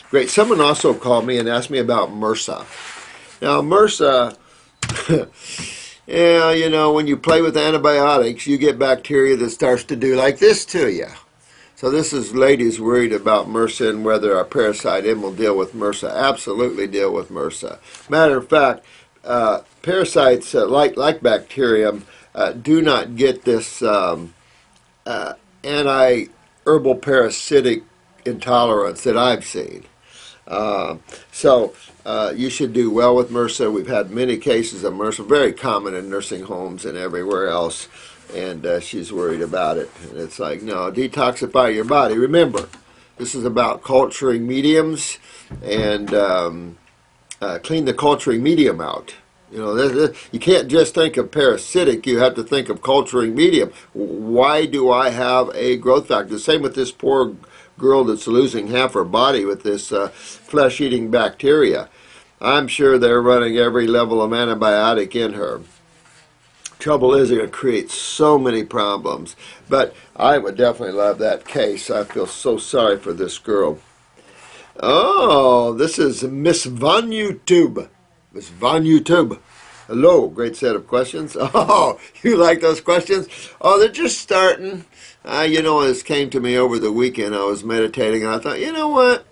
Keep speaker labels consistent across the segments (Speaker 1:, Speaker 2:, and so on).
Speaker 1: Great. Someone also called me and asked me about MRSA. Now, MRSA, yeah, you know, when you play with antibiotics, you get bacteria that starts to do like this to you. So this is ladies worried about MRSA and whether a parasite in will deal with MRSA. Absolutely deal with MRSA. Matter of fact, parasites like bacterium do not get this anti-herbal parasitic intolerance that I've seen. So you should do well with MRSA. We've had many cases of MRSA, very common in nursing homes and everywhere else, and she's worried about it. And it's like, no, detoxify your body. Remember, this is about culturing mediums and clean the culturing medium out. You know, you can't just think of parasitic, you have to think of culturing medium. Why do I have a growth factor? Same with this poor girl that's losing half her body with this flesh-eating bacteria. I'm sure they're running every level of antibiotic in her. Trouble is, it creates so many problems. But I would definitely love that case. I feel so sorry for this girl. Oh, this is Miss Von YouTube. Miss Von YouTube. Hello, great set of questions. Oh, you like those questions? Oh, they're just starting. You know, this came to me over the weekend. I was meditating, and I thought, you know what?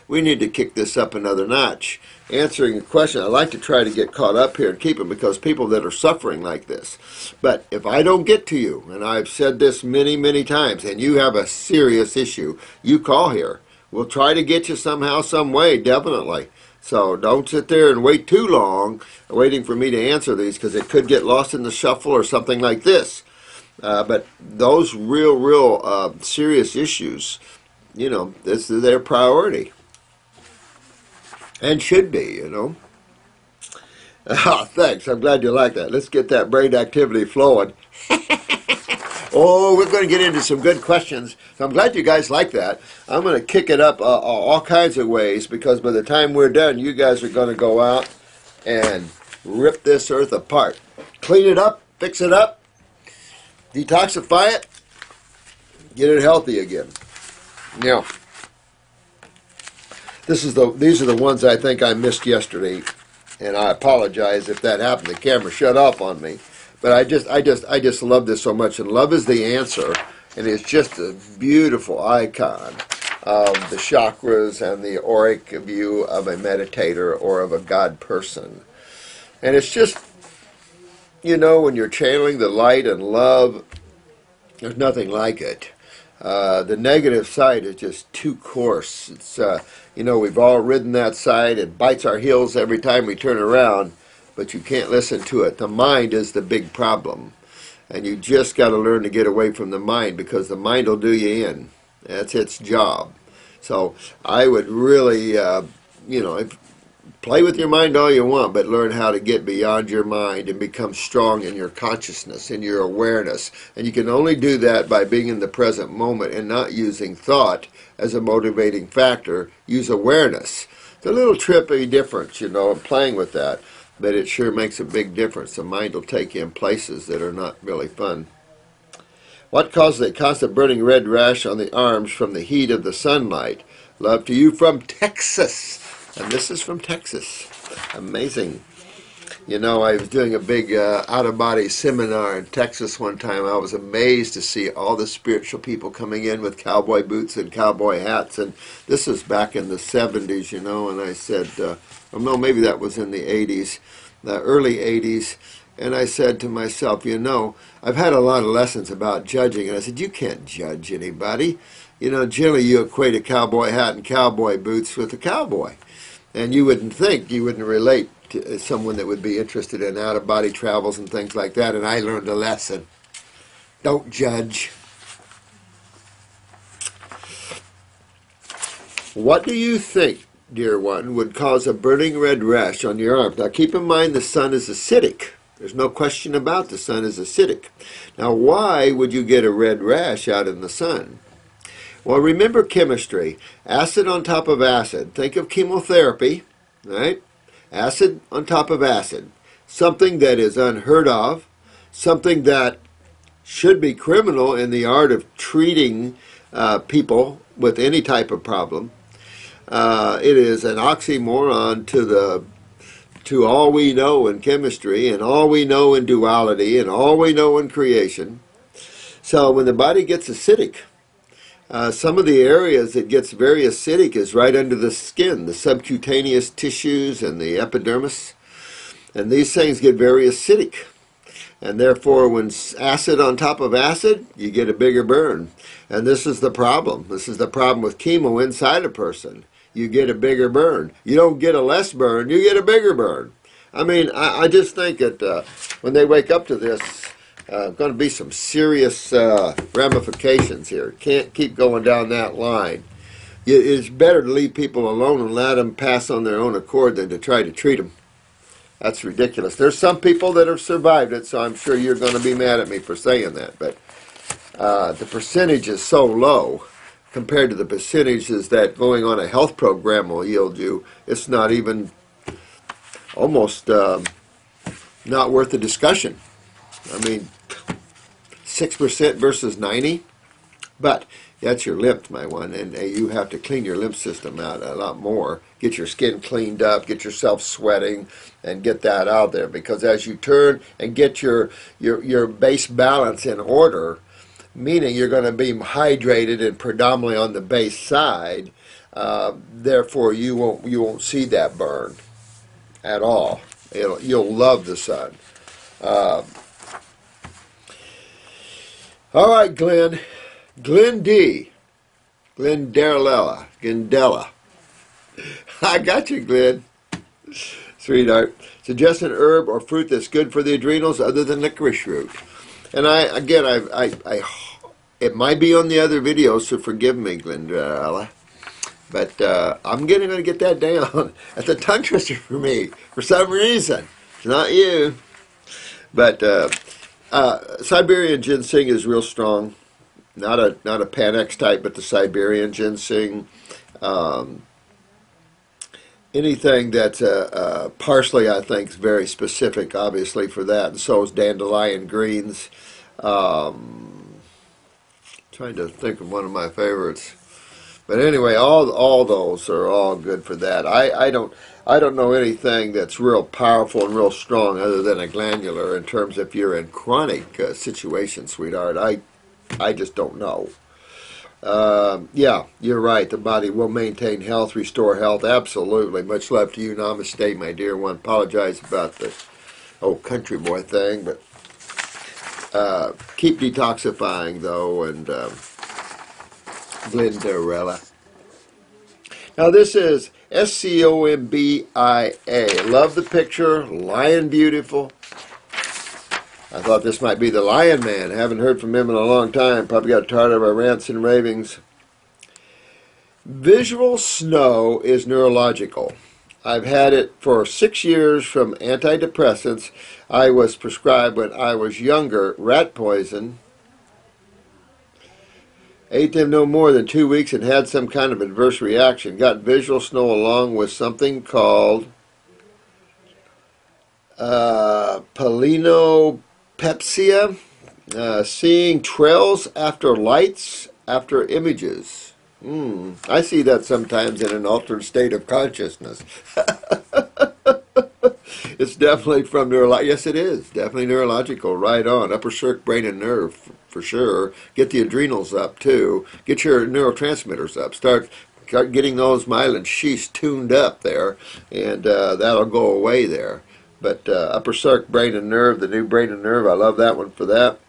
Speaker 1: We need to kick this up another notch. Answering a question, I like to try to get caught up here and keep them because people that are suffering like this. But if I don't get to you, and I've said this many, many times, and you have a serious issue, you call here. We'll try to get you somehow, some way, definitely. So don't sit there and wait too long waiting for me to answer these because it could get lost in the shuffle or something like this. But those real serious issues, you know, this is their priority. And should be, you know. Oh, thanks. I'm glad you like that. Let's get that brain activity flowing. Oh, we're going to get into some good questions. So I'm glad you guys like that. I'm going to kick it up all kinds of ways because by the time we're done, you guys are going to go out and rip this earth apart. Clean it up, fix it up, detoxify it, get it healthy again. Now, these are the ones I think I missed yesterday, and I apologize if that happened. The camera shut off on me. But I just love this so much, and love is the answer, and it's just a beautiful icon of the chakras and the auric view of a meditator or of a God person. And it's just, you know, when you're channeling the light and love, there's nothing like it. The negative side is just too coarse. It's, you know, we've all ridden that side. It bites our heels every time we turn around. But you can't listen to it. The mind is the big problem. And you just got to learn to get away from the mind because the mind will do you in. That's its job. So I would really, you know, play with your mind all you want, but learn how to get beyond your mind and become strong in your consciousness, in your awareness. And you can only do that by being in the present moment and not using thought as a motivating factor. Use awareness. It's a little trippy difference, you know, in playing with that. But it sure makes a big difference. The mind will take you in places that are not really fun. What causes a constant burning red rash on the arms from the heat of the sunlight? Love to you from Texas. And this is from Texas. Amazing. You know, I was doing a big out-of-body seminar in Texas one time. I was amazed to see all the spiritual people coming in with cowboy boots and cowboy hats. And this was back in the 70s, you know, and I said... well, no, maybe that was in the 80s, the early 80s, and I said to myself, you know, I've had a lot of lessons about judging, and I said, you can't judge anybody. You know, generally you equate a cowboy hat and cowboy boots with a cowboy, and you wouldn't think, you wouldn't relate to someone that would be interested in out-of-body travels and things like that, and I learned a lesson. Don't judge. What do you think, dear one, would cause a burning red rash on your arm? Now keep in mind the sun is acidic. There's no question about the sun is acidic. Now why would you get a red rash out in the sun? Well, remember chemistry. Acid on top of acid. Think of chemotherapy, right? Acid on top of acid. Something that is unheard of. Something that should be criminal in the art of treating people with any type of problem. It is an oxymoron to all we know in chemistry and all we know in duality and all we know in creation. So when the body gets acidic, some of the areas that gets very acidic is right under the skin, the subcutaneous tissues and the epidermis. And these things get very acidic. And therefore, when acid on top of acid, you get a bigger burn. And this is the problem. This is the problem with chemo inside a person. You get a bigger burn. You don't get a less burn, you get a bigger burn. I mean, I just think that when they wake up to this, going to be some serious ramifications here. Can't keep going down that line. It's better to leave people alone and let them pass on their own accord than to try to treat them. That's ridiculous. There's some people that have survived it, so I'm sure you're going to be mad at me for saying that. But the percentage is so low compared to the percentages that going on a health program will yield you. It's not even almost not worth the discussion. I mean, 6% versus 90%. But that's your lymph, my one, and you have to clean your lymph system out a lot more. Get your skin cleaned up, get yourself sweating, and get that out there. Because as you turn and get your base balance in order, meaning you're going to be hydrated and predominantly on the base side, therefore you won't see that burn at all. You'll love the sun. All right, Glenn D. Glendella. I got you, Glenn. Sweetheart. Suggest an herb or fruit that's good for the adrenals other than licorice root. And it might be on the other videos, so forgive me, Glendella. But I'm going to get that down. That's a tongue twister for me, for some reason. It's not you. But Siberian ginseng is real strong. Not a Panax type, but the Siberian ginseng. Anything that's parsley, I think, is very specific, obviously, for that. And so is dandelion greens. Trying to think of one of my favorites. But anyway, all those are all good for that. I don't know anything that's real powerful and real strong other than a glandular in terms if you're in chronic situations, sweetheart. I just don't know. Yeah, you're right. The body will maintain health, restore health. Absolutely. Much love to you. Namaste, my dear one. Apologize about the old country boy thing, but keep detoxifying, though, and Glendarella. Now, this is SCOMBIA. Love the picture. Lion beautiful. I thought this might be the Lion Man. Haven't heard from him in a long time. Probably got tired of our rants and ravings. Visual snow is neurological. I've had it for 6 years from antidepressants. I was prescribed when I was younger rat poison. Ate them no more than 2 weeks and had some kind of adverse reaction. Got visual snow along with something called Pepsia, seeing trails after lights, after images. I see that sometimes in an altered state of consciousness. It's definitely from yes, it is. Definitely neurological, right on. Upper circ, brain, and nerve, for sure. Get the adrenals up, too. Get your neurotransmitters up. Start getting those myelin sheaths tuned up there, and that'll go away there. But upper circ, brain and nerve, the new brain and nerve, I love that one for that.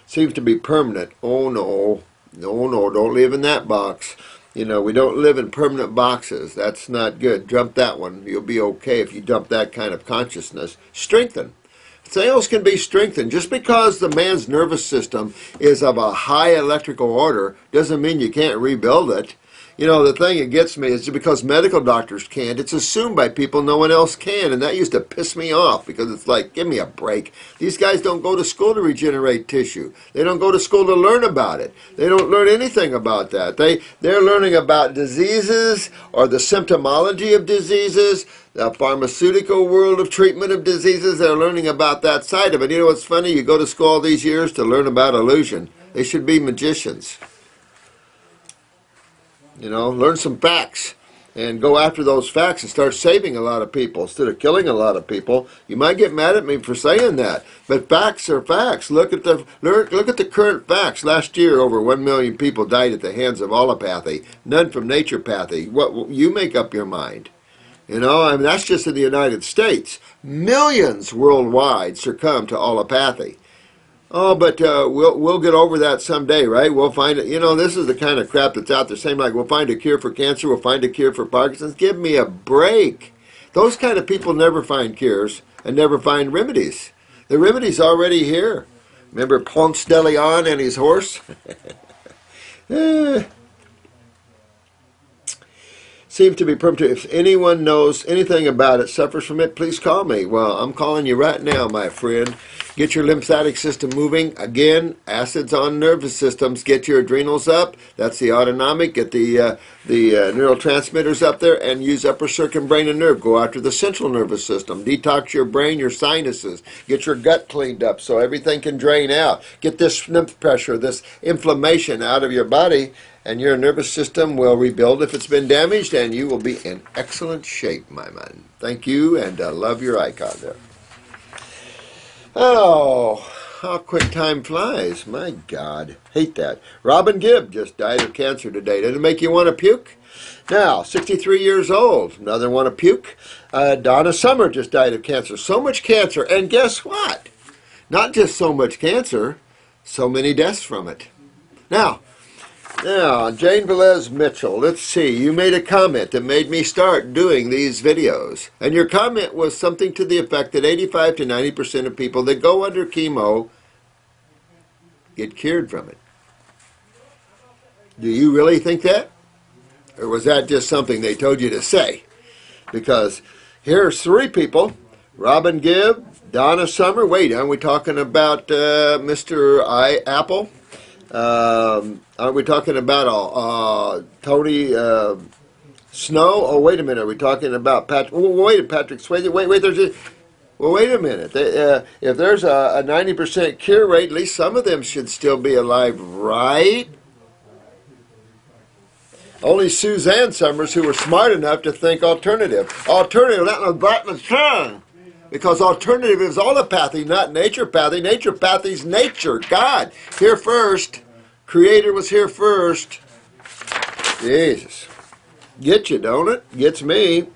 Speaker 1: Seems to be permanent. Oh, no. No, no, don't live in that box. You know, we don't live in permanent boxes. That's not good. Dump that one. You'll be okay if you dump that kind of consciousness. Strengthen. Cells can be strengthened. Just because the man's nervous system is of a high electrical order doesn't mean you can't rebuild it. You know, the thing that gets me is because medical doctors can't, it's assumed by people no one else can, and that used to piss me off because it's like, give me a break. These guys don't go to school to regenerate tissue. They don't go to school to learn about it. They don't learn anything about that. They're learning about diseases or the symptomology of diseases, the pharmaceutical world of treatment of diseases. They're learning about that side of it. You know what's funny? You go to school all these years to learn about illusion. They should be magicians. You know, learn some facts. and go after those facts and start saving a lot of people instead of killing a lot of people. You might get mad at me for saying that, but facts are facts. Look at the current facts. Last year, over 1 million people died at the hands of allopathy, none from naturopathy. What you make up your mind. You know, I mean, that's just in the United States. Millions worldwide succumb to allopathy. Oh, but we'll get over that someday, right? We'll find it. You know, this is the kind of crap that's out there. Same like we'll find a cure for cancer, we'll find a cure for Parkinson's. Give me a break. Those kind of people never find cures and never find remedies. The remedy's already here. Remember Ponce de Leon and his horse? Seems to be primitive. If anyone knows anything about it, suffers from it, please call me. Well, I'm calling you right now, my friend. Get your lymphatic system moving. Again, acids on nervous systems. Get your adrenals up. That's the autonomic. Get the neurotransmitters up there and use upper circuit brain and nerve. Go after the central nervous system. Detox your brain, your sinuses. Get your gut cleaned up so everything can drain out. Get this lymph pressure, this inflammation out of your body, and your nervous system will rebuild if it's been damaged, and you will be in excellent shape, my man. Thank you, and love your icon there. Oh, how quick time flies. My God. Hate that. Robin Gibb just died of cancer today. Did it make you want to puke? Now, 63 years old. Another want to puke. Donna Summer just died of cancer. So much cancer. And guess what? Not just so much cancer, so many deaths from it. Now, Jane Velez Mitchell, let's see, you made a comment that made me start doing these videos. And your comment was something to the effect that 85 to 90% of people that go under chemo get cured from it. Do you really think that? Or was that just something they told you to say? Because here's 3 people, Robin Gibb, Donna Summer. Wait, aren't we talking about Mr. Apple? Aren't we talking about Tony Snow? Oh, wait a minute. Are we talking about Patrick? Oh, wait, Patrick Swayze. Wait. Wait a minute. If there's a 90% cure rate, at least some of them should still be alive, right? Only Suzanne Summers, who were smart enough to think alternative. Alternative, that was Blackman's tongue. Because alternative is allopathy, not naturopathy. Naturopathy's nature, God. Here first. Creator was here first. Jesus. Get you, don't it? Gets me.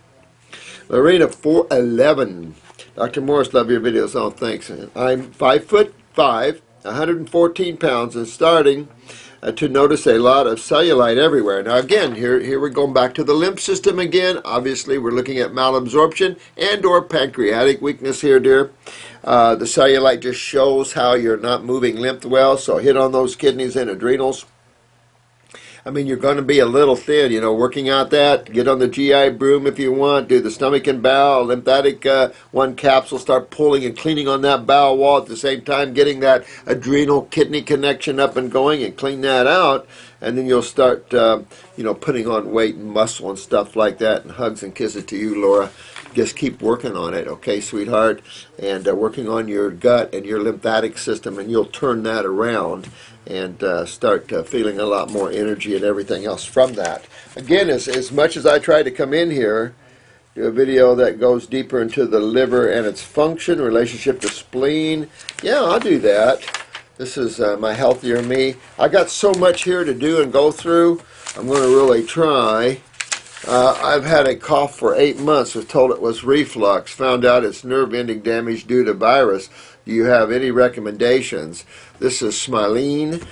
Speaker 1: Lorena 411. Dr. Morris, love your videos. Oh, thanks. I'm 5'5", 114 pounds, and starting to notice a lot of cellulite everywhere. Now again, here we're going back to the lymph system again. Obviously, we're looking at malabsorption and or pancreatic weakness here, dear. The cellulite just shows how you're not moving lymph well, so hit on those kidneys and adrenals. I mean, you're going to be a little thin, you know, working out that. Get on the GI broom if you want. Do the stomach and bowel, lymphatic 1 capsule. Start pulling and cleaning on that bowel wall at the same time, getting that adrenal kidney connection up and going, and clean that out. And then you'll start, you know, putting on weight and muscle and stuff like that. And hugs and kisses to you, Laura. Just keep working on it, okay, sweetheart? And working on your gut and your lymphatic system, and you'll turn that around and start feeling a lot more energy and everything else from that. Again, as much as I try to come in here, do a video that goes deeper into the liver and its function, relationship to spleen, yeah, I'll do that. This is my healthier me. I got so much here to do and go through. I'm going to really try. I've had a cough for 8 months. Was told it was reflux. Found out it's nerve ending damage due to virus. Do you have any recommendations? This is Smilene.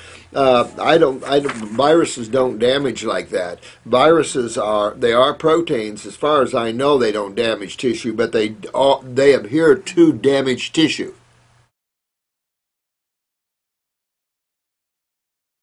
Speaker 1: Viruses don't damage like that. Viruses are proteins. As far as I know, they don't damage tissue, but they adhere to damaged tissue.